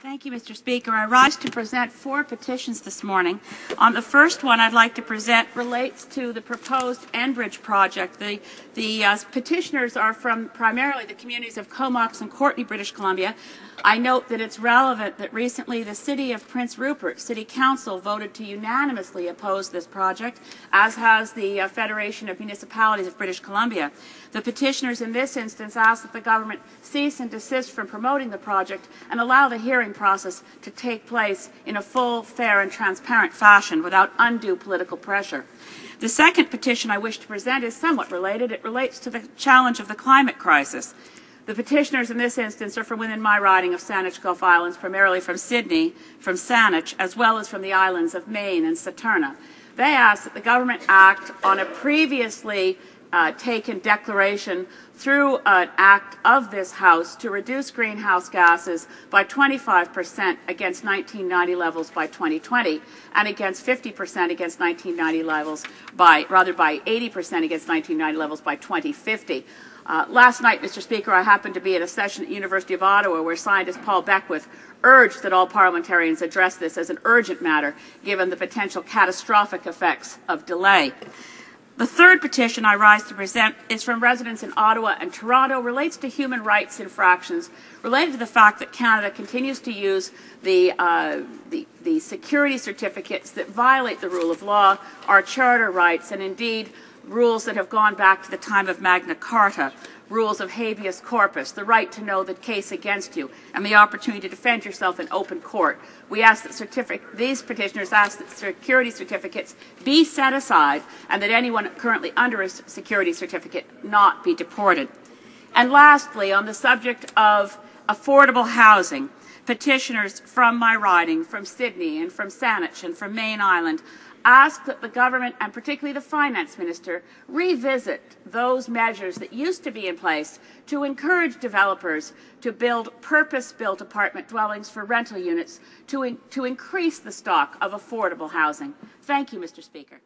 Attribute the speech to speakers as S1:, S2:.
S1: Thank you, Mr. Speaker. I rise to present 4 petitions this morning. The first one I'd like to present relates to the proposed Enbridge project. The petitioners are from primarily the communities of Comox and Courtenay, British Columbia. I note that it's relevant that recently the City of Prince Rupert City Council voted to unanimously oppose this project, as has the Federation of Municipalities of British Columbia. The petitioners in this instance ask that the government cease and desist from promoting the project and allow the hearing process to take place in a full, fair and transparent fashion without undue political pressure. The second petition I wish to present is somewhat related. It relates to the challenge of the climate crisis. The petitioners in this instance are from within my riding of Saanich Gulf Islands, primarily from Sidney, from Saanich, as well as from the islands of Mayne and Saturna. They ask that the government act on a previously taken declaration through an act of this House to reduce greenhouse gases by 25% against 1990 levels by 2020 and against 50% against 1990 levels by 80% against 1990 levels by 2050. Last night, Mr. Speaker, I happened to be at a session at the University of Ottawa where scientist Paul Beckwith urged that all parliamentarians address this as an urgent matter given the potential catastrophic effects of delay. The third petition I rise to present is from residents in Ottawa and Toronto, relates to human rights infractions, related to the fact that Canada continues to use the security certificates that violate the rule of law, our charter rights, and indeed rules that have gone back to the time of Magna Carta, rules of habeas corpus, the right to know the case against you, and the opportunity to defend yourself in open court. We ask that these petitioners ask that security certificates be set aside and that anyone currently under a security certificate not be deported. And lastly, on the subject of affordable housing, petitioners from my riding, from Sidney and from Saanich and from Mayne Island, ask that the government, and particularly the finance minister, revisit those measures that used to be in place to encourage developers to build purpose-built apartment dwellings for rental units to increase the stock of affordable housing. Thank you, Mr. Speaker.